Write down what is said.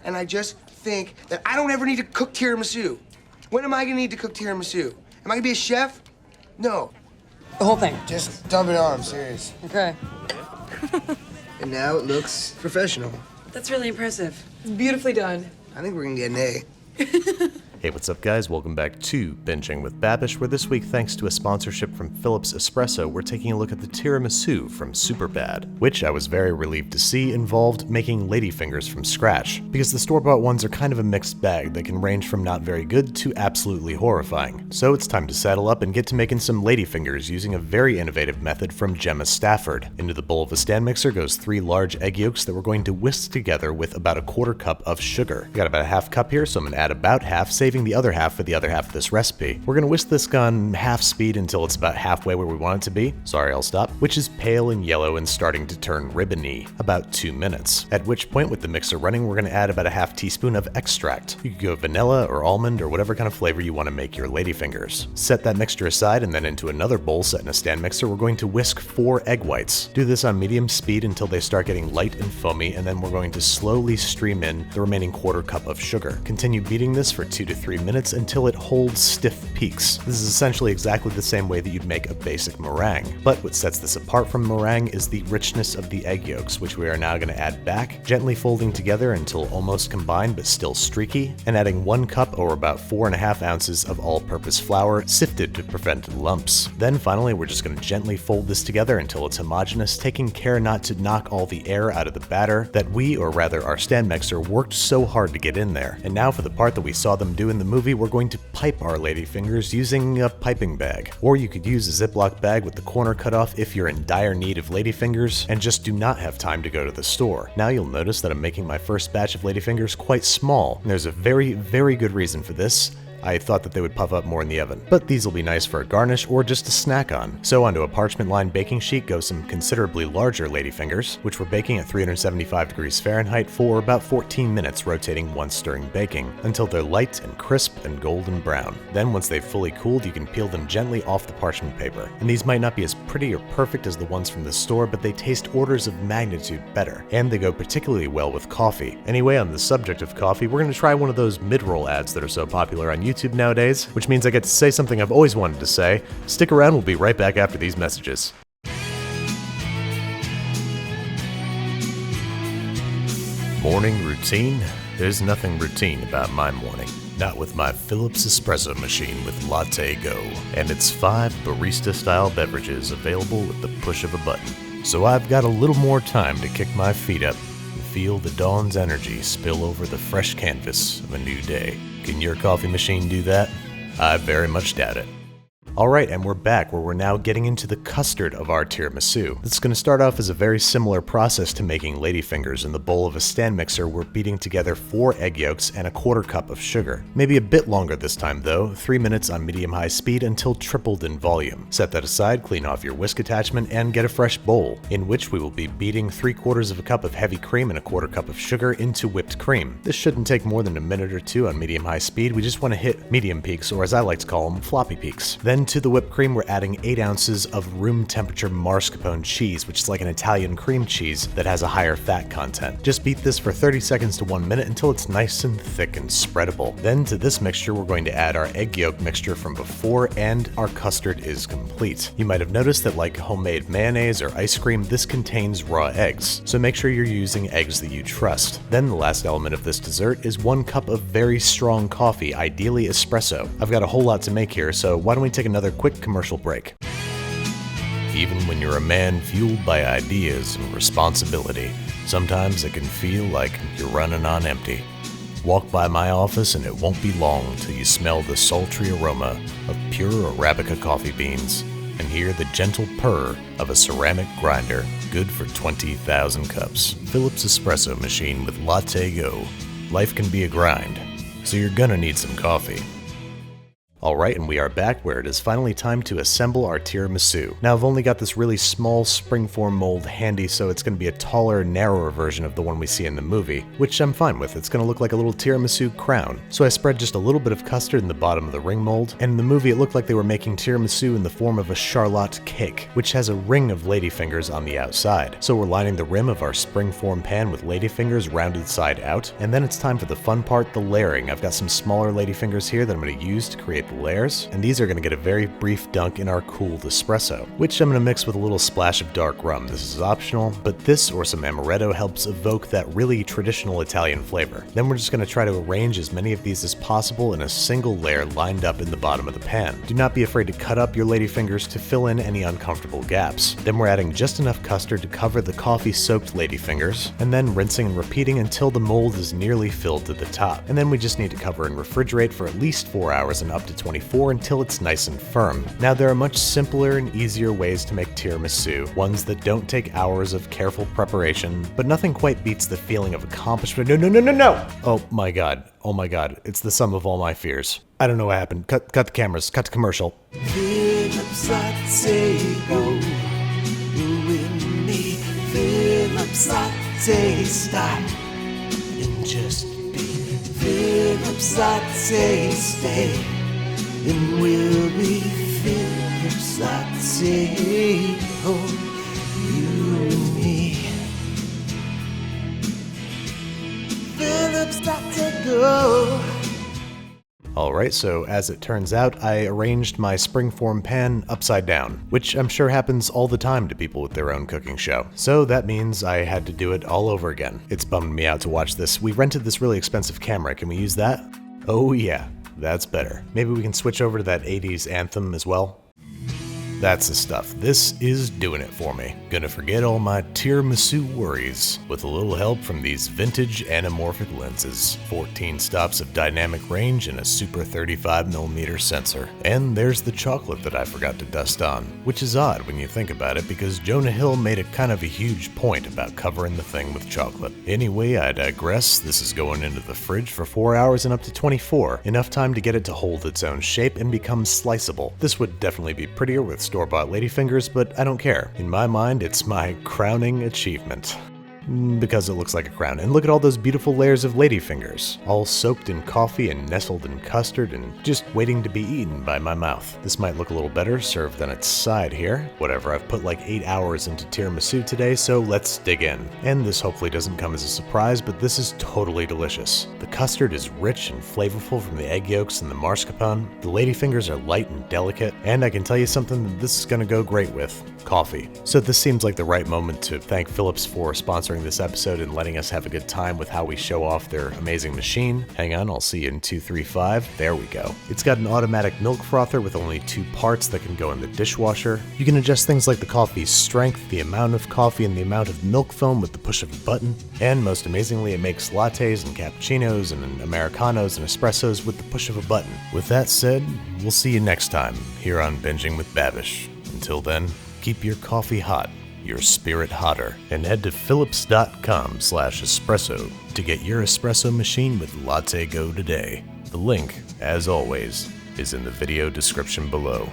and I just think that I don't ever need to cook tiramisu. When am I gonna need to cook tiramisu? Am I gonna be a chef? No. The whole thing? Just dump it on, I'm serious. Okay. And now it looks professional. That's really impressive. It's beautifully done. I think we're gonna get an A. Hey, what's up guys? Welcome back to Binging with Babish, where this week, thanks to a sponsorship from Phillips Espresso, we're taking a look at the tiramisu from Superbad, which I was very relieved to see involved making Ladyfingers from scratch, because the store-bought ones are kind of a mixed bag that can range from not very good to absolutely horrifying. So it's time to saddle up and get to making some Ladyfingers using a very innovative method from Gemma Stafford. Into the bowl of a stand mixer goes 3 large egg yolks that we're going to whisk together with about a 1/4 cup of sugar. I got about a 1/2 cup here, so I'm going to add about half, saving the other half for the other half of this recipe. We're gonna whisk this on half speed until it's about halfway where we want it to be. Sorry, I'll stop. Which is pale and yellow and starting to turn ribbony. About 2 minutes. At which point, with the mixer running, we're gonna add about a 1/2 teaspoon of extract. You could go vanilla or almond or whatever kind of flavor you want to make your Ladyfingers. Set that mixture aside, and then into another bowl set in a stand mixer, we're going to whisk 4 egg whites. Do this on medium speed until they start getting light and foamy, and then we're going to slowly stream in the remaining 1/4 cup of sugar. Continue beating this for 2 to 3 minutes until it holds stiff peaks. This is essentially exactly the same way that you'd make a basic meringue. But what sets this apart from meringue is the richness of the egg yolks, which we are now going to add back, gently folding together until almost combined but still streaky, and adding 1 cup or about 4.5 ounces of all-purpose flour, sifted to prevent lumps. Then finally, we're just going to gently fold this together until it's homogeneous, taking care not to knock all the air out of the batter that we, or rather our stand mixer, worked so hard to get in there. And now for the part that we saw them do in the movie, we're going to pipe our Ladyfingers using a piping bag. Or you could use a Ziploc bag with the corner cut off if you're in dire need of Ladyfingers and just do not have time to go to the store. Now you'll notice that I'm making my first batch of Ladyfingers quite small, and there's a very, very good reason for this. I thought that they would puff up more in the oven, but these will be nice for a garnish or just a snack on. So onto a parchment-lined baking sheet go some considerably larger Ladyfingers, which we're baking at 375 degrees Fahrenheit for about 14 minutes, rotating once during baking, until they're light and crisp and golden brown. Then once they've fully cooled, you can peel them gently off the parchment paper. And these might not be as pretty or perfect as the ones from the store, but they taste orders of magnitude better, and they go particularly well with coffee. Anyway, on the subject of coffee, we're going to try one of those mid-roll ads that are so popular on YouTube nowadays, which means I get to say something I've always wanted to say. Stick around, we'll be right back after these messages. Morning routine? There's nothing routine about my morning. Not with my Phillips Espresso machine with Latte Go, and its 5 barista-style beverages available with the push of a button. So I've got a little more time to kick my feet up and feel the dawn's energy spill over the fresh canvas of a new day. Can your coffee machine do that? I very much doubt it. Alright, and we're back, where we're now getting into the custard of our tiramisu. This is going to start off as a very similar process to making Ladyfingers. In the bowl of a stand mixer, we're beating together 4 egg yolks and a 1/4 cup of sugar. Maybe a bit longer this time though, 3 minutes on medium-high speed until tripled in volume. Set that aside, clean off your whisk attachment, and get a fresh bowl, in which we will be beating 3/4 of a cup of heavy cream and a 1/4 cup of sugar into whipped cream. This shouldn't take more than a minute or 2 on medium-high speed. We just want to hit medium peaks, or as I like to call them, floppy peaks. Then to the whipped cream, we're adding 8 ounces of room temperature mascarpone cheese, which is like an Italian cream cheese that has a higher fat content. Just beat this for 30 seconds to 1 minute until it's nice and thick and spreadable. Then to this mixture, we're going to add our egg yolk mixture from before, and our custard is complete. You might have noticed that, like homemade mayonnaise or ice cream, this contains raw eggs, so make sure you're using eggs that you trust. Then the last element of this dessert is 1 cup of very strong coffee, ideally espresso. I've got a whole lot to make here, so why don't we take another quick commercial break. Even when you're a man fueled by ideas and responsibility, sometimes it can feel like you're running on empty. Walk by my office and it won't be long till you smell the sultry aroma of pure Arabica coffee beans and hear the gentle purr of a ceramic grinder, good for 20,000 cups. Phillips Espresso machine with Latte Go. Life can be a grind, so you're gonna need some coffee. Alright, and we are back where it is finally time to assemble our tiramisu. Now I've only got this really small springform mold handy, so it's going to be a taller, narrower version of the one we see in the movie, which I'm fine with. It's going to look like a little tiramisu crown. So I spread just a little bit of custard in the bottom of the ring mold, and in the movie it looked like they were making tiramisu in the form of a charlotte cake, which has a ring of ladyfingers on the outside. So we're lining the rim of our springform pan with ladyfingers rounded side out, and then it's time for the fun part, the layering. I've got some smaller ladyfingers here that I'm going to use to create the layers, and these are going to get a very brief dunk in our cooled espresso, which I'm going to mix with a little splash of dark rum. This is optional, but this or some amaretto helps evoke that really traditional Italian flavor. Then we're just going to try to arrange as many of these as possible in a single layer lined up in the bottom of the pan. Do not be afraid to cut up your ladyfingers to fill in any uncomfortable gaps. Then we're adding just enough custard to cover the coffee-soaked ladyfingers, and then rinsing and repeating until the mold is nearly filled to the top. And then we just need to cover and refrigerate for at least 4 hours and up to 24 until it's nice and firm. Now there are much simpler and easier ways to make tiramisu, ones that don't take hours of careful preparation, but nothing quite beats the feeling of accomplishment. No! Oh my god, it's the sum of all my fears. I don't know what happened. Cut the cameras, cut the commercial. Phillips latte, go with me. Phillips latte, stop and just be. Phillips latte, stay. And we'll be Phillips latte, oh, you and me. Phillips latte, go. Alright, so as it turns out, I arranged my springform pan upside down, which I'm sure happens all the time to people with their own cooking show. So that means I had to do it all over again. It's bummed me out to watch this. We rented this really expensive camera. Can we use that? Oh yeah. That's better. Maybe we can switch over to that 80s anthem as well. That's the stuff. This is doing it for me. Gonna forget all my tiramisu worries with a little help from these vintage anamorphic lenses, 14 stops of dynamic range, and a super 35mm sensor. And there's the chocolate that I forgot to dust on, which is odd when you think about it because Jonah Hill made a kind of a huge point about covering the thing with chocolate. Anyway, I digress. This is going into the fridge for 4 hours and up to 24, enough time to get it to hold its own shape and become sliceable. This would definitely be prettier with store-bought ladyfingers, but I don't care. In my mind, it's my crowning achievement. Because it looks like a crown. And look at all those beautiful layers of ladyfingers, all soaked in coffee and nestled in custard and just waiting to be eaten by my mouth. This might look a little better served on its side here. Whatever, I've put like 8 hours into tiramisu today, so let's dig in. And this hopefully doesn't come as a surprise, but this is totally delicious. The custard is rich and flavorful from the egg yolks and the mascarpone. The ladyfingers are light and delicate, and I can tell you something that this is gonna go great with. Coffee. So this seems like the right moment to thank Philips for sponsoring this episode and letting us have a good time with how we show off their amazing machine. Hang on, I'll see you in 235. There we go. It's got an automatic milk frother with only 2 parts that can go in the dishwasher. You can adjust things like the coffee's strength, the amount of coffee, and the amount of milk foam with the push of a button. And most amazingly, it makes lattes and cappuccinos and Americanos and espressos with the push of a button. With that said, we'll see you next time here on Binging with Babish. Until then, keep your coffee hot, your spirit hotter, and head to philips.com/espresso to get your espresso machine with Latte Go today. The link, as always, is in the video description below.